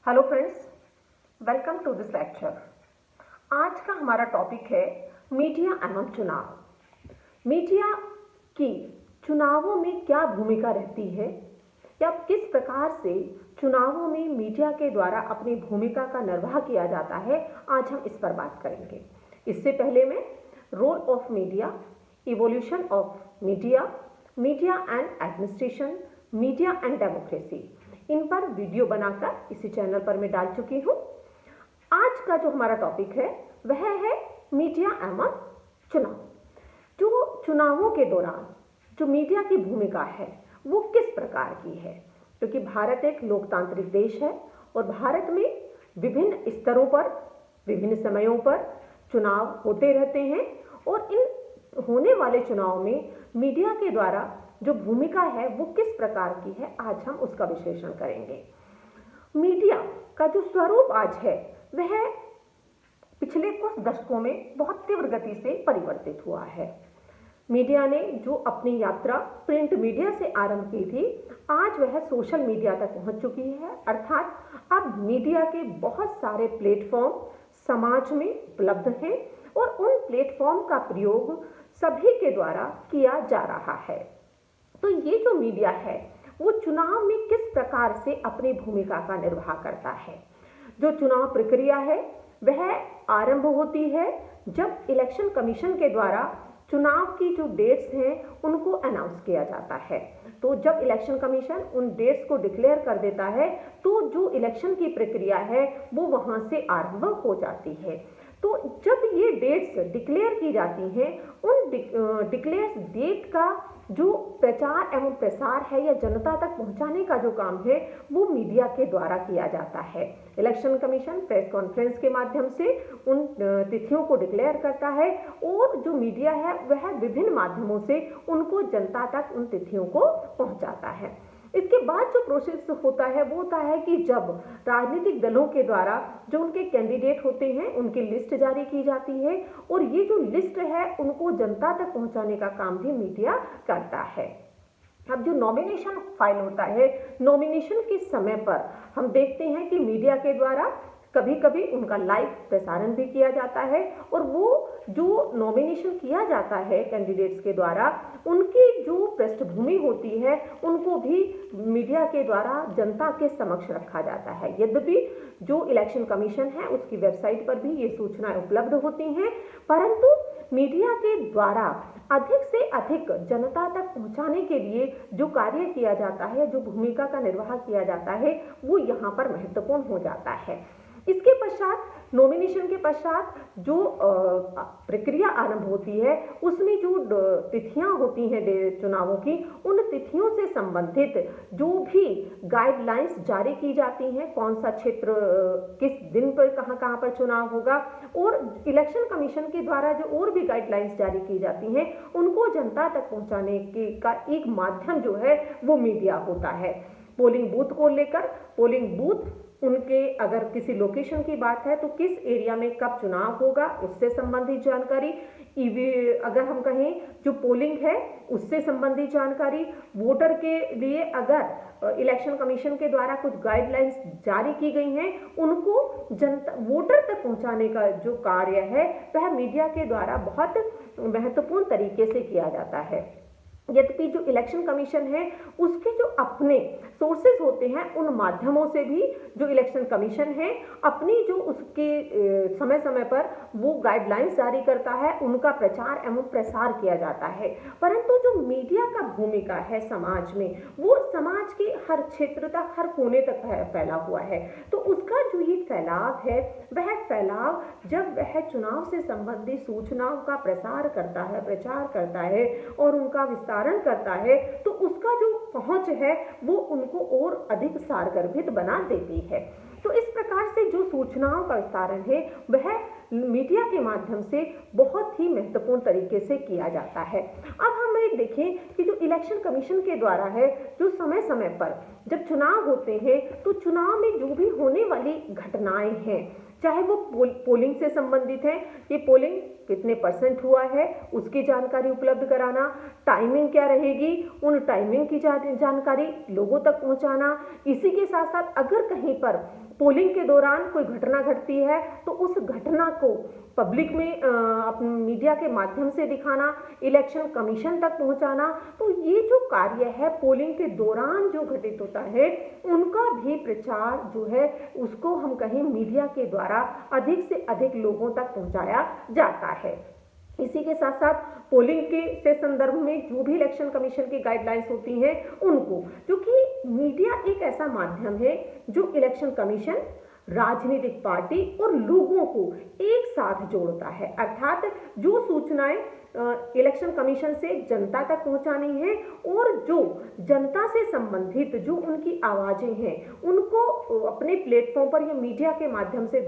Hello friends, welcome to this lecture. आज का हमारा टॉपिक है मीडिया एवं चुनाव। मीडिया की चुनावों में क्या भूमिका रहती है या किस प्रकार से चुनावों में मीडिया के द्वारा अपनी भूमिका का निर्वाह किया जाता है, आज हम इस पर बात करेंगे। इससे पहले मैं role of media, evolution of media, media and administration, media and democracy, इन पर वीडियो बनाकर इसी चैनल पर मैं डाल चुकी हूँ। आज का जो हमारा टॉपिक है वह है मीडिया एवं चुनाव। जो चुनावों के दौरान जो मीडिया की भूमिका है वो किस प्रकार की है, क्योंकि भारत एक लोकतांत्रिक देश है और भारत में विभिन्न स्तरों पर विभिन्न समयों पर चुनाव होते रहते हैं और इन होने वाले चुनाव में मीडिया के द्वारा जो भूमिका है वो किस प्रकार की है, आज हम उसका विश्लेषण करेंगे। मीडिया का जो स्वरूप आज है वह पिछले कुछ दशकों में बहुत तीव्र गति से परिवर्तित हुआ है। मीडिया ने जो अपनी यात्रा प्रिंट मीडिया से आरंभ की थी, आज वह सोशल मीडिया तक पहुंच चुकी है। अर्थात अब मीडिया के बहुत सारे प्लेटफॉर्म समाज में उपलब्ध हैं और उन प्लेटफॉर्म का प्रयोग सभी के द्वारा किया जा रहा है। तो ये जो मीडिया है वो चुनाव में किस प्रकार से अपनी भूमिका का निर्वाह करता है। जो चुनाव प्रक्रिया है वह आरंभ होती है जब इलेक्शन कमीशन के द्वारा चुनाव की जो डेट्स हैं उनको अनाउंस किया जाता है। तो जब इलेक्शन कमीशन उन डेट्स को डिक्लेयर कर देता है तो जो इलेक्शन की प्रक्रिया है वो वहां से आरंभ हो जाती है। तो जब ये डेट्स डिक्लेयर की जाती हैं, उन डिक्लेयर डेट का जो प्रचार एवं प्रसार है या जनता तक पहुंचाने का जो काम है वो मीडिया के द्वारा किया जाता है। इलेक्शन कमीशन प्रेस कॉन्फ्रेंस के माध्यम से उन तिथियों को डिक्लेयर करता है और जो मीडिया है वह विभिन्न माध्यमों से उनको जनता तक उन तिथियों को पहुंचाता है। इसके बाद जो प्रोसेस होता है वो होता है कि जब राजनीतिक दलों के द्वारा जो उनके कैंडिडेट होते हैं उनकी लिस्ट जारी की जाती है और ये जो लिस्ट है उनको जनता तक पहुंचाने का काम भी मीडिया करता है। अब जो नॉमिनेशन फाइल होता है, नॉमिनेशन के समय पर हम देखते हैं कि मीडिया के द्वारा कभी कभी उनका लाइव प्रसारण भी किया जाता है और वो जो नॉमिनेशन किया जाता है कैंडिडेट्स के द्वारा उनकी जो पृष्ठभूमि होती है उनको भी मीडिया के द्वारा जनता के समक्ष रखा जाता है। यद्यपि जो इलेक्शन कमीशन है उसकी वेबसाइट पर भी ये सूचनाएं उपलब्ध होती हैं, परंतु मीडिया के द्वारा अधिक से अधिक जनता तक पहुंचाने के लिए जो कार्य किया जाता है, जो भूमिका का निर्वाह किया जाता है वो यहाँ पर महत्वपूर्ण हो जाता है। इसके पश्चात नॉमिनेशन के पश्चात जो प्रक्रिया आरंभ होती है उसमें जो तिथियां होती हैं चुनावों की, उन तिथियों से संबंधित जो भी गाइडलाइंस जारी की जाती हैं, कौन सा क्षेत्र किस दिन पर कहां पर चुनाव होगा, और इलेक्शन कमीशन के द्वारा जो और भी गाइडलाइंस जारी की जाती हैं उनको जनता तक पहुंचाने का एक माध्यम जो है वो मीडिया होता है। पोलिंग बूथ को लेकर, पोलिंग बूथ उनके अगर किसी लोकेशन की बात है तो किस एरिया में कब चुनाव होगा उससे संबंधित जानकारी, अगर हम कहें जो पोलिंग है उससे संबंधित जानकारी, वोटर के लिए अगर इलेक्शन कमीशन के द्वारा कुछ गाइडलाइंस जारी की गई हैं उनको जनता वोटर तक पहुंचाने का जो कार्य है वह मीडिया के द्वारा बहुत महत्वपूर्ण तरीके से किया जाता है। यद्यपि जो इलेक्शन कमीशन है उसके जो अपने सोर्सेज होते हैं उन माध्यमों से भी जो इलेक्शन कमीशन है अपनी जो उसके समय समय पर वो गाइडलाइंस जारी करता है, उनका प्रचार एवं प्रसार किया जाता है। परंतु जो मीडिया का भूमिका है समाज में वो समाज के हर क्षेत्र तक, हर कोने तक फैला हुआ है। तो उसका जो ये फैलाव है वह फैलाव जब वह चुनाव से संबंधित सूचनाओं का प्रसार करता है, प्रचार करता है और उनका विस्तारण करता है तो उसका जो पहुंच है वो उनको और अधिक सारगर्भित बना देती है। तो इस प्रकार से जो सूचनाओं का विस्तारण है वह मीडिया के माध्यम से बहुत ही महत्वपूर्ण तरीके से किया जाता है। अब हम ये देखें कि जो इलेक्शन कमीशन के द्वारा है जो समय समय पर जब चुनाव होते हैं तो चुनाव में जो भी होने वाली घटनाएं हैं, चाहे वो पोलिंग से संबंधित है, ये पोलिंग कितने परसेंट हुआ है उसकी जानकारी उपलब्ध कराना, टाइमिंग क्या रहेगी उन टाइमिंग की जानकारी लोगों तक पहुंचाना। इसी के साथ साथ अगर कहीं पर पोलिंग के दौरान कोई घटना घटती है तो उस घटना को पब्लिक में अपने मीडिया के माध्यम से दिखाना, इलेक्शन कमीशन तक पहुंचाना, तो ये जो कार्य है पोलिंग के दौरान जो घटित होता है उनका भी प्रचार जो है उसको हम कहें मीडिया के द्वारा अधिक से अधिक लोगों तक पहुंचाया जाता है। इसी के साथ साथ पोलिंग के संदर्भ में जो भी इलेक्शन कमीशन की गाइडलाइंस होती हैं उनको, क्योंकि मीडिया एक ऐसा माध्यम है जो इलेक्शन कमीशन, राजनीतिक पार्टी और लोगों को एक साथ जोड़ता है, अर्थात जो सूचनाएं इलेक्शन कमीशन से जनता तक पहुंचानी है और जो जनता से संबंधित जो उनकी आवाजें हैं उनको अपने प्लेटफॉर्म पर या मीडिया के माध्यम से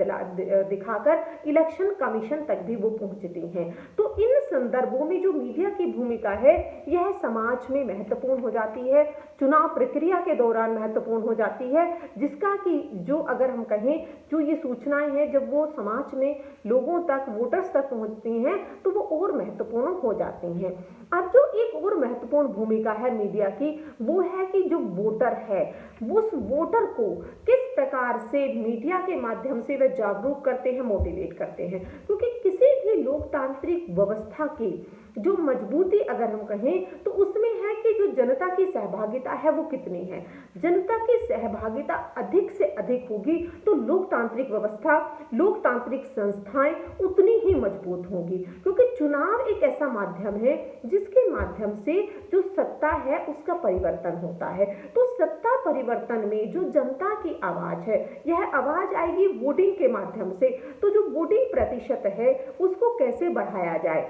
दिखाकर इलेक्शन कमीशन तक भी वो पहुंचती हैं। तो इन संदर्भों में जो मीडिया की भूमिका है यह समाज में महत्वपूर्ण हो जाती है, चुनाव प्रक्रिया के दौरान महत्वपूर्ण हो जाती है, जिसका कि जो अगर हम कहें जो ये सूचनाएं हैं जब वो समाज में लोगों तक, वोटर्स तक पहुंचती हैं तो वो और महत्वपूर्ण हो जाती हैं। अब जो एक और महत्वपूर्ण भूमिका है मीडिया की वो है कि जो वोटर है उस वोटर को किस प्रकार से मीडिया के माध्यम से वे जागरूक करते हैं, मोटिवेट करते हैं, क्योंकि किसी भी लोकतांत्रिक व्यवस्था की जो मजबूती अगर हम कहें तो उसमें है कि जो जनता की सहभागिता है वो कितनी है। जनता की सहभागिता अधिक से अधिक होगी तो लोकतांत्रिक व्यवस्था, लोकतांत्रिक संस्थाएं उतनी ही मजबूत होंगी, क्योंकि चुनाव एक ऐसा माध्यम है जिसके माध्यम से जो सत्ता है उसका परिवर्तन होता है। तो सत्ता परिवर्तन में जो जनता की आवाज है यह आवाज आएगी वोटिंग के माध्यम से। तो जो वोटिंग प्रतिशत है उसको कैसे बढ़ाया जाए,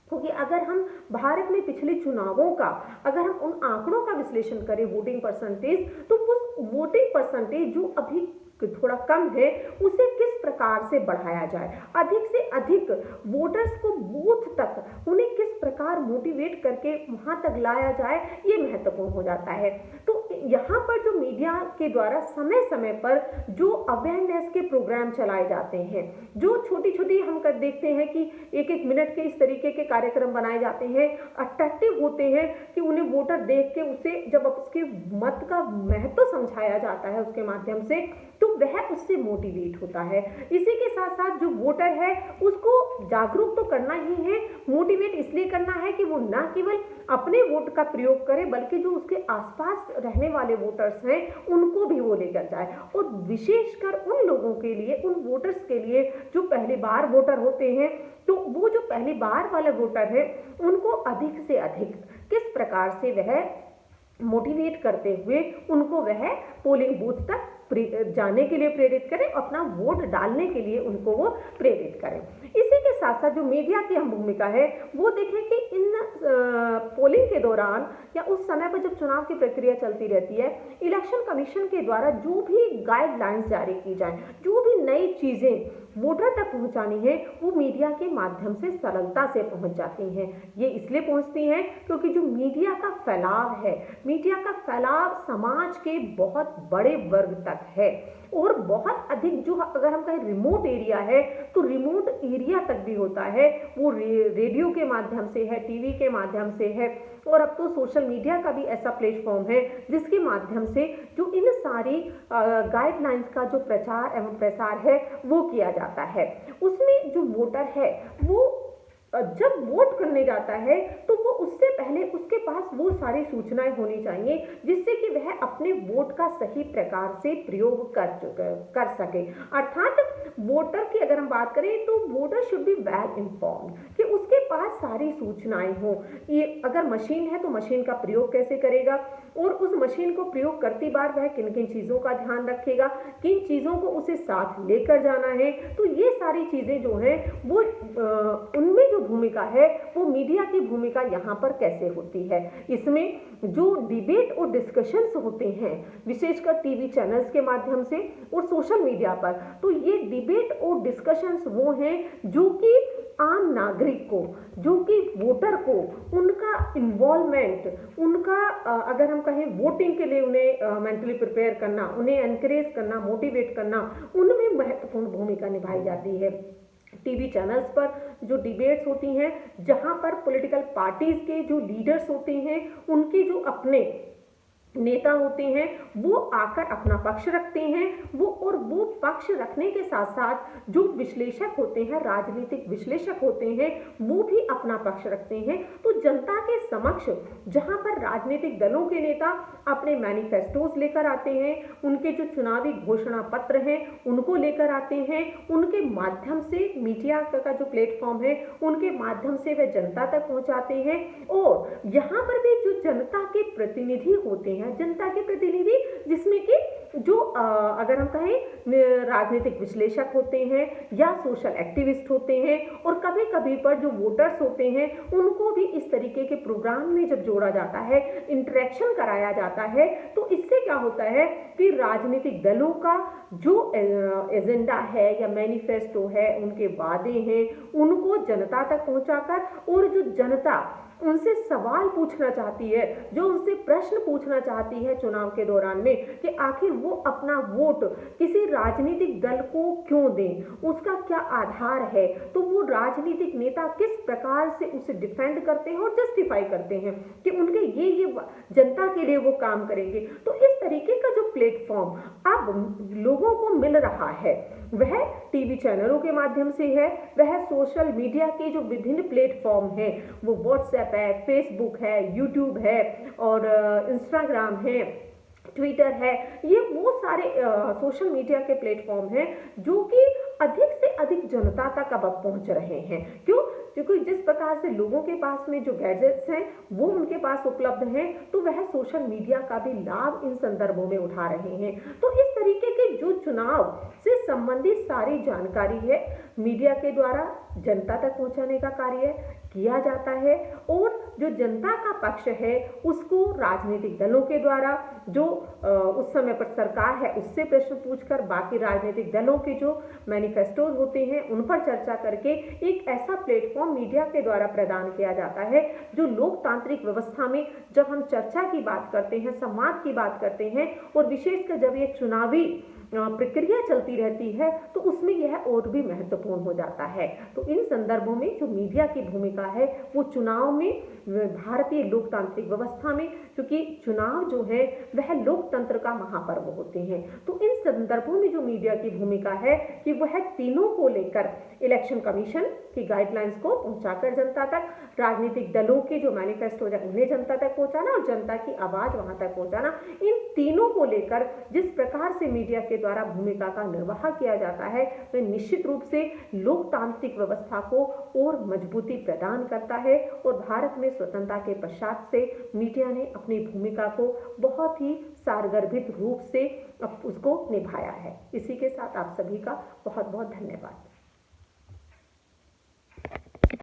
क्योंकि अगर हम भारत में पिछले चुनावों का अगर हम उन आंकड़ों का विश्लेषण करें वोटिंग परसेंटेज, तो उस वोटिंग परसेंटेज जो अभी थोड़ा कम है उसे किस प्रकार से बढ़ाया जाए, अधिक से अधिक वोटर्स को बूथ तक उन्हें किस प्रकार मोटिवेट करके वहां तक लाया जाए, ये महत्वपूर्ण हो जाता है। तो यहाँ पर जो मीडिया के द्वारा समय समय पर जो अवेयरनेस के प्रोग्राम चलाए जाते हैं, जो छोटी छोटी हम कर देखते हैं कि एक एक मिनट के इस तरीके के कार्यक्रम बनाए जाते हैं, अट्रैक्टिव होते हैं कि उन्हें वोटर देख के उसे जब उसके मत का महत्व समझाया जाता है उसके माध्यम से तो वह उससे मोटिवेट होता है। इसी के साथ साथ जो वोटर है उसको जागरूक तो करना ही है, मोटिवेट इसलिए करना है कि वो ना केवल अपने वोट का प्रयोग करे बल्कि जो उसके आसपास रहने वाले वोटर्स हैं उनको भी वो लेकर जाए, और विशेषकर उन लोगों के लिए, उन वोटर्स के लिए जो पहली बार वोटर होते हैं, तो वो जो पहली बार वाले वोटर हैं उनको अधिक से अधिक किस प्रकार से वह मोटिवेट करते हुए उनको वह पोलिंग बूथ तक जाने के लिए प्रेरित करें, अपना वोट डालने के लिए उनको वो प्रेरित करें। इसी के साथ साथ जो मीडिया की अहम भूमिका है वो देखें कि इन पोलिंग के दौरान या उस समय पर जब चुनाव की प्रक्रिया चलती रहती है, इलेक्शन कमीशन के द्वारा जो भी गाइडलाइंस जारी की जाए, जो भी नई चीजें वोटर तक पहुंचानी है वो मीडिया के माध्यम से सरलता से पहुंच जाती हैं। ये इसलिए पहुंचती हैं क्योंकि जो मीडिया का फैलाव है, मीडिया का फैलाव समाज के बहुत बड़े वर्ग तक है और बहुत अधिक जो अगर हम कहें रिमोट एरिया है तो रिमोट एरिया तक भी होता है, वो रेडियो के माध्यम से है, टीवी के माध्यम से है, और अब तो सोशल मीडिया का भी ऐसा प्लेटफॉर्म है जिसके माध्यम से जो इन सारी गाइडलाइंस का जो प्रचार एवं प्रसार है वो किया जाता है। उसमें जो वोटर है वो जब वोट करने जाता है तो वो उससे पहले उसके पास वो सारी सूचनाएं होनी चाहिए जिससे कि वह अपने वोट का सही प्रकार से प्रयोग कर सके। अर्थात वोटर की अगर हम बात करें तो voter should be well informed कि उसके पास सारी सूचनाएं हो। ये अगर मशीन है तो मशीन का प्रयोग कैसे करेगा और उस मशीन को प्रयोग करती बार वह किन किन चीज़ों का ध्यान रखेगा, किन चीज़ों को उसे साथ लेकर जाना है। तो ये सारी चीज़ें जो हैं वो उनमें जो भूमिका है वो मीडिया की भूमिका यहाँ पर कैसे होती है। इसमें जो डिबेट और डिस्कशंस होते हैं विशेषकर टीवी चैनल्स के माध्यम से और सोशल मीडिया पर, तो ये डिबेट और डिस्कशंस वो हैं जो कि आम नागरिक को, जो कि वोटर को उनका इन्वॉल्वमेंट, उनका अगर हम कहें वोटिंग के लिए उन्हें मेंटली प्रिपेयर करना, उन्हें एनकरेज करना, मोटिवेट करना, उनमें महत्वपूर्ण भूमिका निभाई जाती है। टीवी चैनल्स पर जो डिबेट्स होती हैं जहां पर पॉलिटिकल पार्टीज के जो लीडर्स होते हैं उनके जो अपने नेता होते हैं वो आकर अपना पक्ष रखते हैं, वो पक्ष रखने के साथ साथ जो विश्लेषक होते हैं, राजनीतिक विश्लेषक होते हैं, वो भी अपना पक्ष रखते हैं। तो जनता के समक्ष जहां पर राजनीतिक दलों के नेता अपने मैनिफेस्टोज लेकर आते हैं, उनके जो चुनावी घोषणा पत्र हैं उनको लेकर आते हैं, उनके माध्यम से मीडिया का जो प्लेटफॉर्म है उनके माध्यम से वे जनता तक पहुंचाते हैं। और यहाँ पर भी जो जनता के प्रतिनिधि होते हैं, जनता के प्रतिनिधि जिसमें कि जो अगर हम कहें राजनीतिक विश्लेषक होते हैं या सोशल एक्टिविस्ट होते हैं, और कभी कभी पर जो वोटर्स होते हैं उनको भी इस तरीके के प्रोग्राम में जब जोड़ा जाता है, इंटरेक्शन कराया जाता है, तो इससे क्या होता है कि राजनीतिक दलों का जो एजेंडा है या मैनिफेस्टो है, उनके वादे हैं, उनको जनता तक पहुंचाकर, और जो जनता उनसे सवाल पूछना चाहती है, जो उनसे प्रश्न पूछना चाहती है चुनाव के दौरान में कि आखिर वो अपना वोट किसी राजनीतिक दल को क्यों दें, उसका क्या आधार है, तो वो राजनीतिक नेता किस प्रकार से उसे डिफेंड करते हैं और जस्टिफाई करते हैं कि उनके ये जनता के लिए वो काम करेंगे। तो इस तरीके का जो प्लेटफॉर्म अब लोगों को मिल रहा है वह टीवी चैनलों के माध्यम से है, वह सोशल मीडिया के जो विभिन्न प्लेटफॉर्म हैं, वो व्हाट्सएप है, फेसबुक है, यूट्यूब है और इंस्टाग्राम है, ट्विटर है, ये वो सारे सोशल मीडिया के प्लेटफॉर्म हैं जो कि अधिक से अधिक जनता तक अब पहुंच रहे हैं। क्यों? क्योंकि जिस प्रकार से लोगों के पास में जो गैजेट्स हैं वो उनके पास उपलब्ध हैं, तो वह सोशल मीडिया का भी लाभ इन संदर्भों में उठा रहे हैं। तो इस तरीके के जो चुनाव से संबंधित सारी जानकारी है मीडिया के द्वारा जनता तक पहुंचाने का कार्य किया जाता है, और जो जनता का पक्ष है उसको राजनीतिक दलों के द्वारा जो उस समय पर सरकार है उससे प्रश्न पूछकर, बाकी राजनीतिक दलों के जो मैनिफेस्टोज होते हैं उन पर चर्चा करके एक ऐसा प्लेटफॉर्म मीडिया के द्वारा प्रदान किया जाता है जो लोकतांत्रिक व्यवस्था में जब हम चर्चा की बात करते हैं, संवाद की बात करते हैं, और विशेषकर जब ये चुनावी प्रक्रिया चलती रहती है तो उसमें यह और भी महत्वपूर्ण हो जाता है। तो इन संदर्भों में जो मीडिया की भूमिका है वो चुनाव में, भारतीय लोकतांत्रिक व्यवस्था में, क्योंकि चुनाव जो है वह लोकतंत्र का महापर्व होते हैं, तो इन संदर्भों में जो मीडिया की भूमिका है कि वह तीनों को लेकर इलेक्शन कमीशन की गाइडलाइंस को पहुंचाकर जनता तक, राजनीतिक दलों के जो मैनिफेस्टो है उन्हें जनता तक पहुंचाना और जनता की आवाज वहां तक पहुंचाना, इन तीनों को लेकर जिस प्रकार से मीडिया के द्वारा भूमिका का निर्वाह किया जाता है वह निश्चित रूप से लोकतांत्रिक व्यवस्था को और मजबूती प्रदान करता है। और भारत में स्वतंत्रता के पश्चात से मीडिया ने अपनी भूमिका को बहुत ही सारगर्भित रूप से उसको निभाया है। इसी के साथ आप सभी का बहुत बहुत धन्यवाद।